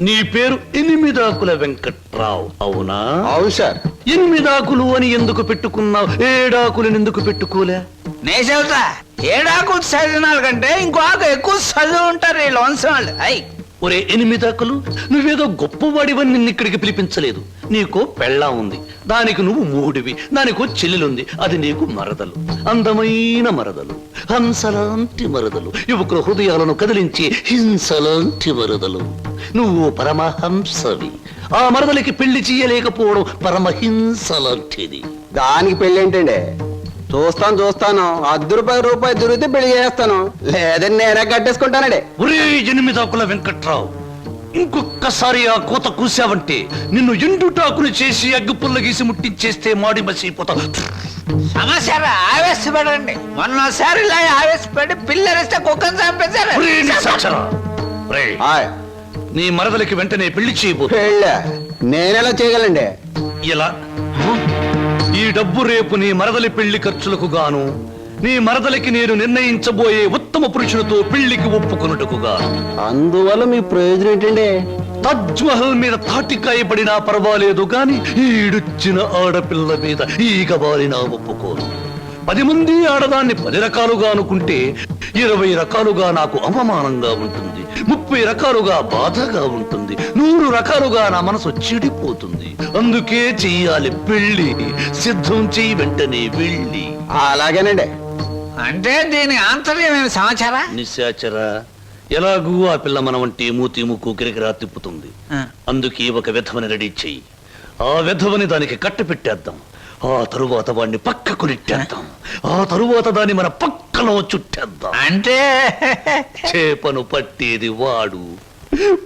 నీ పేరు ఎనిమిదాకుల వెంకట్రావు అవునా? అవును సార్. ఎనిమిదాకులు అని ఎందుకు పెట్టుకున్నావు? ఏడాకులను ఎందుకు పెట్టుకోలే? నే చెబుతా, ఏడాకులు చదివినాల కంటే ఇంకో ఆకు ఎక్కువ చదువు ఉంటారు ఈ లోన్స్ వాళ్ళు. అయ్ ఒరే ఎనిమిదాకులు, నువ్వేదో గొప్పవాడివని నిన్ను ఇక్కడికి పిలిపించలేదు. నీకో పెళ్ళా ఉంది, దానికి నువ్వు మూడివి, దానికో చెల్లెలుంది, అది నీకు మరదలు. అందమైన మరదలు, హంసలాంటి మరదలు, యువకుల హృదయాలను కదిలించి హింసలాంటి మరదలు. నువ్వు పరమహంసవి. ఆ మరదలికి పెళ్లి చేయలేకపోవడం పరమహింసలాంటిది. దానికి పెళ్లి ఏంటండి? చూస్తాను ₹10 దొరికితే పెళ్లి చేస్తాను, లేదని నేనే కట్టేసుకుంటానండి. ఒరే ఎనిమిదాకుల వెంకట్రావు, ఇంకొక్కసారి ఆ కోత కూసావంటే నిన్ను ఎండుటాకులు చేసి అగ్గిపుల్ల గీసి ముట్టించేస్తే మాడి మసిపోతావు. సమస్య ఆవేశపడండి. మొన్నసారి ఇలా ఆవేశపడి పిల్లరిస్తే కుక్కను చంపేశారు. ఒరే నిశాచరా, ఒరే, హాయ్. నీ మరదలికి వెంటనే పెళ్లి చేయబోతు. పెళ్ళా? నేనెలా చేయగలండి? ఇలా ఈ డబ్బు రేపు నీ మరదలి పెళ్లి ఖర్చులకు గాను, నీ మరదలికి నేను నిర్ణయించబోయే ఉత్తమ పురుషునితో పెళ్లికి ఒప్పుకొనుటకు గాను. అందువల్ల మీ ప్రయోజనం ఏంటండి? తాజ్ మహల్ మీద తాటికాయ పడినా పర్వాలేదు గాని ఈడుచ్చిన ఆడపిల్ల మీద ఈగ బారినా ఒప్పుకోను. 10 మంది ఆడదాన్ని 10 రకాలుగా అనుకుంటే 20 రకాలుగా నాకు అవమానంగా ఉంటుంది, 30 రకాలుగా బాధగా ఉంటుంది, 100 రకాలుగా నా మనసు చెడిపోతుంది. అందుకే చెయ్యాలి పెళ్లి. సిద్ధం చెయ్యి, వెంటనే వెళ్ళి. అలాగేనండి. అంటే దీని ఆంతర్యమైన సమాచారా? నిశాచరా, ఎలాగూ ఆ పిల్ల మన వంటి మూతి ముక్కు కిరికిరా తిప్పుతుంది. అందుకే ఒక విధవని రెడీ చెయ్యి. ఆ విధవని దానికి కట్ట పెట్టేద్దాం. ఆ తరువాత వాడిని పక్కకు నెట్టేద్దాం. ఆ తరువాత దాన్ని మన పక్కలో చుట్టేద్దాం. అంటే చేపను పట్టేది వాడు,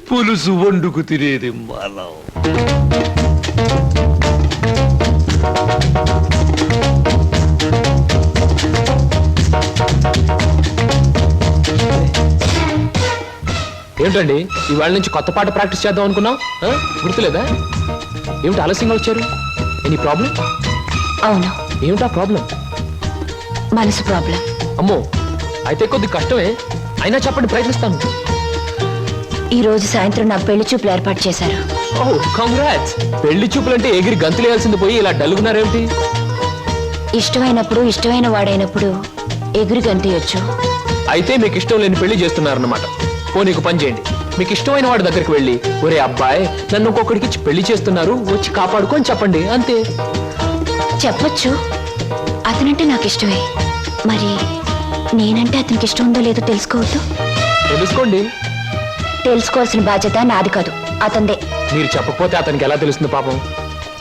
పులుసు వండుకు తినేది మనం. ఏమిటండి ఇవాళ నుంచి కొత్త పాట ప్రాక్టీస్ చేద్దాం అనుకున్నాం, గుర్తులేదా? ఏమిటి ఆలస్యంగా వచ్చారు? Any problem? అవును, ఏమిటా ప్రాబ్లం? మనసు ప్రాబ్లం. అమ్మో, అయితే కొద్ది కష్టమే, అయినా చెప్పండి, ప్రయత్నిస్తాను. ఈ రోజు సాయంత్రం నా పెళ్లి చూపులు ఏర్పాటు చేశారు. ఓహ్ కంగ్రాట్స్. పెళ్లి చూపులంటే ఎగిరి గంతులేయాల్సింది పోయి ఇలా డల్గున్నారేమిటి? ఇష్టమైనప్పుడు, ఇష్టమైన వాడైనప్పుడు ఎగురు గంతయొచ్చు. అయితే మీకు ఇష్టం లేని పెళ్లి చేస్తున్నారన్నమాట. ఓ నీకు పని చేయండి, మీకు ఇష్టమైన వాడి దగ్గరికి వెళ్ళి, ఒరే అబ్బాయి నన్ను ఇంకొకడికి ఇచ్చి పెళ్లి చేస్తున్నారు, వచ్చి కాపాడుకొని చెప్పండి, అంతే. చెప్పొచ్చు, అతనంటే నాకు ఇష్టమే. మరి నేనంటే అతనికి ఇష్టం ఉందో లేదో తెలుసుకోవద్దు? తెలుసుకోండి. తెలుసుకోవాల్సిన బాధ్యత నాది కాదు, అతందే. మీరు చెప్పకపోతే అతనికి ఎలా తెలుస్తుంది పాపం?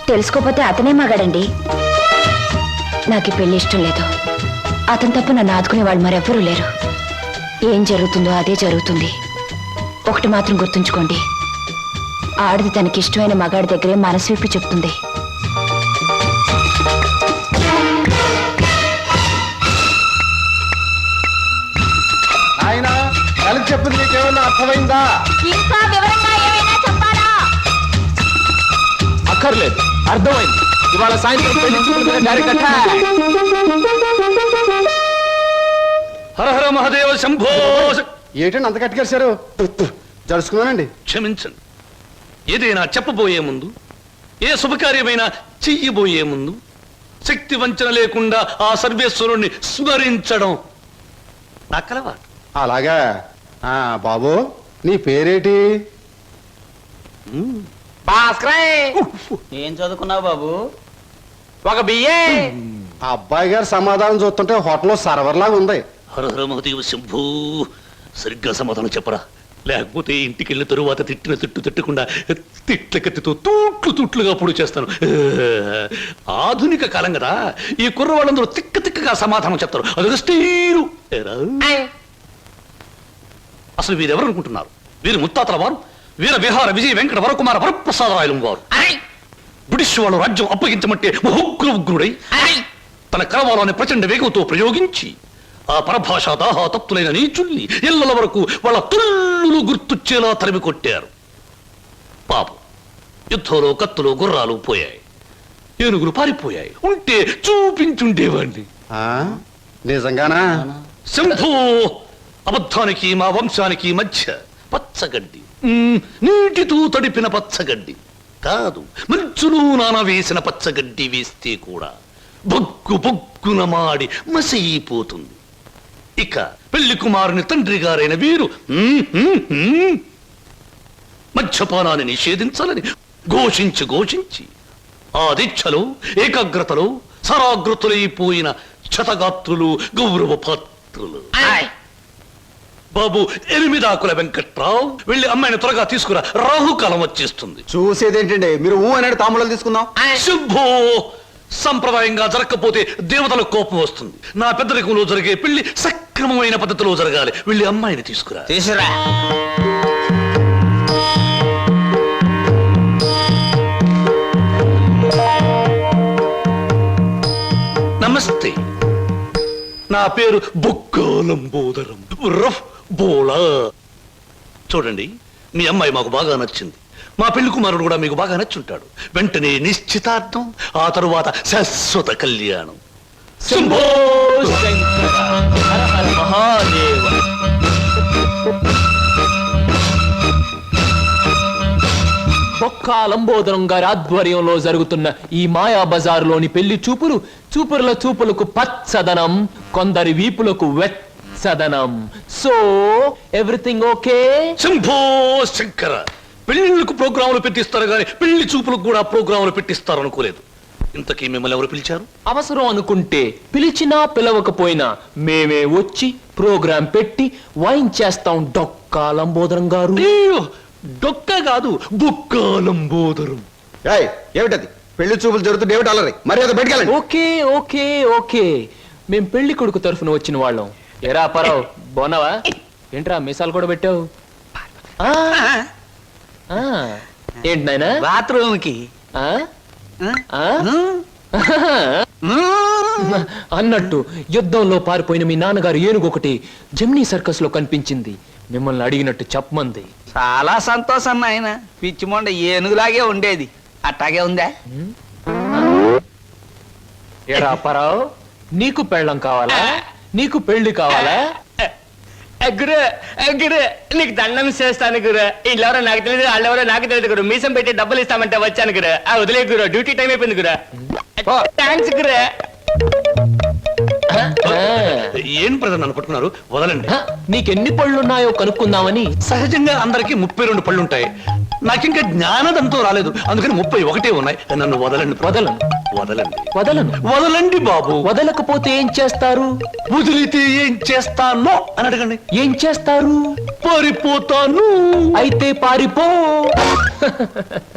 తెలుసుకోపోతే అతనే మగాడండి. నాకు ఈ పెళ్లి ఇష్టం లేదు. అతను తప్ప నన్ను ఆదుకునే వాళ్ళు మరెవ్వరూ లేరు. ఏం జరుగుతుందో అదే జరుగుతుంది. ఒకటి మాత్రం గుర్తుంచుకోండి, ఆడది తనకి ఇష్టమైన మగాడి దగ్గరే మనసు విప్పి చెప్తుంది. ఆయన కలిసి చెప్పింది మీకేమన్నా అర్థమైందా? ఇంకా వివరంగా ఏమైనా చెప్పాలా? అక్కర్లేదు, అర్థమైంది. ఇవాళ సాయంత్రం పెళ్లి చూపుల మీద డైరెక్ట్ అటాక్. హర హర మహాదేవ శంభో. ఏంటండి అంత కట్టుకేశారు? జరుచుకున్నానండి. క్షమించండి. ఏదైనా చెప్పబోయే ముందు, ఏ శుభకార్యమైనా చెయ్యబోయే ముందు శక్తి వంచన లేకుండా ఆ సర్వేశ్వరుణ్ణి స్మరించడం నా కలవాటు. అలాగా. బాబు నీ పేరేటి? ఏం చదువుకున్నావు బాబు? ఒక బిఏ. అబ్బాయి గారు సమాధానం చూస్తుంటే హోటల్లో సర్వర్ లాగా ఉంది. హర హర మహాదేవ శంభూ. సరిగ్గా సమాధానం చెప్పరా, లేకపోతే ఇంటికి వెళ్ళిన తరువాత తిట్టిన తిట్టు తిట్టకుండా తిట్ల కత్తితో తూట్లుగా పొడి చేస్తాను. ఆధునిక కాలం కదా, ఈ కుర్రవాళ్ళందరూ తిక్కగా సమాధానం చెప్తారు. అదొక స్టీలు. అసలు వీరెవరు అనుకుంటున్నారు? వీరు ముత్తాతల వారు వీర విహార విజయ వెంకట వరకుమార వరప్రసాదరాయలు వారు. బ్రిటిష్ వాళ్ళు రాజ్యం అప్పగించమంటే ఉగ్రుడై తన కరవాలని ప్రచండ వేగంతో ప్రయోగించి ఆ పరభాషా దాహా తత్తులైన నీచుల్ని ఇళ్ల వరకు వాళ్ళ తుల్లులు గుర్తుచ్చేలా తరిమి కొట్టారు. పాపం, యుద్ధంలో కత్తులు గుర్రాలు పోయాయి, ఏనుగులు పారిపోయాయి. ఉంటే చూపించుండేవాణ్ణి. నిజంగానా? శంభూ, అబద్ధానికి మా వంశానికి మధ్య పచ్చగడ్డి నీటితో తడిపిన పచ్చగడ్డి కాదు, మంచులో నానవేసిన పచ్చగడ్డి వేస్తే కూడా బొగ్గు బొగ్గున మాడి మసైపోతుంది. ఇక పెళ్లి కుమారుని తండ్రి గారైన వీరు మద్యపానాన్ని నిషేధించాలని ఘోషించి ఆ దీక్షలో ఏకాగ్రతలో సరాగ్రతులైపోయిన క్షతగాత్రులు గౌరవ పాత్రులు. బాబు ఎనిమిదాకుల వెంకట్రావు, వెళ్ళి అమ్మాయిని త్వరగా తీసుకురా, రాహుకాలం వచ్చేస్తుంది. చూసేదేంటండి, మీరు ఊ అన్నాడు తాములు తీసుకుందాం. శుభో, సంప్రదాయంగా జరగకపోతే దేవతలకు కోపం వస్తుంది. నా పెద్దరికంలో జరిగే పెళ్లి సక్రమమైన పద్ధతిలో జరగాలి. వెళ్ళి అమ్మాయిని తీసుకురా. తీసురా. నమస్తే, నా పేరు బొక్కాలంబోదరం రఫ్ బోళా. చూడండి, మీ అమ్మాయి మాకు బాగా నచ్చింది. మా పెళ్లి కుమారుడు కూడా మీకు బాగా నచ్చుంటాడు. వెంటనే నిశ్చితార్థం, ఆ తరువాత శాశ్వత కళ్యాణం. శంభో శంకర, హర హర మహాదేవ. బొక్కా లంబోదరం గారి ఆధ్వర్యంలో జరుగుతున్న ఈ మాయా బజారులోని పెళ్లి చూపుల చూపులకు పచ్చదనం, కొందరి వీపులకు వెచ్చదనం. So everything okay? Shambho Shankara, పెళ్లిళ్ళకు ప్రోగ్రాములు పెట్టిస్తారు కానీ పెళ్లి చూపులకు కూడా ప్రోగ్రాములు పెట్టిస్తారు అనుకోలేదు. ఇంతకీ మిమ్మల్ని ఎవరు పిలిచారు? అవసరం అనుకుంటే పిలిచినా పిలవకపోయినా మేమే వచ్చి ప్రోగ్రాం పెట్టి వాయించేస్తాం. డొక్కా లంబోదరం గారు. అయ్యో, డొక్క కాదు, బొక్కాలంబోదరం. ఏయ్, ఏమిటది? పెళ్లి చూపులు జరుగుతుంది, ఏమిటి అలరి? మరి అది బయటకెళ్ళండి. ఓకే ఓకే ఓకే, మేం పెళ్లి కొడుకు తరఫున వచ్చిన వాళ్ళం. ఎరా పరావు, బాగున్నావా? ఏంట్రా మీసాలు కూడా పెట్టావు? ఆ, ఆ, ఏంటి నాయనా? బాత్రూమ్ కి ఆ? ఆ? అన్నట్టు యుద్ధంలో పారిపోయిన మీ నాన్నగారు ఏనుగు ఒకటి జమ్నీ సర్కస్ లో కనిపించింది. మిమ్మల్ని అడిగినట్టు చెప్పమంది. చాలా సంతోషం నాయన. పిచ్చి మొండ ఏనుగులాగే ఉండేది, అట్టాగే ఉందా? ఎరా పరావు, నీకు పెళ్ళం కావాలా? నీకు పెళ్లి కావాలా? గురు గురు నీకు దండం చేస్తాను గురు. వీళ్ళెవరో నాకు తెలియదు, వాళ్ళెవరో నాకు తెలియదు గురు. మీసం పెట్టి డబ్బులు ఇస్తామంటే వచ్చాను గురు. ఆ వదిలే గురు, డ్యూటీ టైం అయిపోయింది గురు. థ్యాంక్స్ గురు. ఏం ప్రజలు అనుకుంటున్నారు? వదలండి. హ, నీకెన్ని పళ్ళున్నాయో కనుక్కుందామని. సహజంగా అందరికి 32 పళ్ళుంటాయి. నాకింకా జ్ఞానదంతో రాలేదు, అందుకని 31 ఉన్నాయి. నన్ను వదలండి. వదలను. వదలండి. వదలను. వదలండి బాబు. వదలకపోతే ఏం చేస్తారు? వదిలితే ఏం చేస్తానో అని అడగండి. ఏం చేస్తారు? పారిపోతాను. అయితే పారిపో.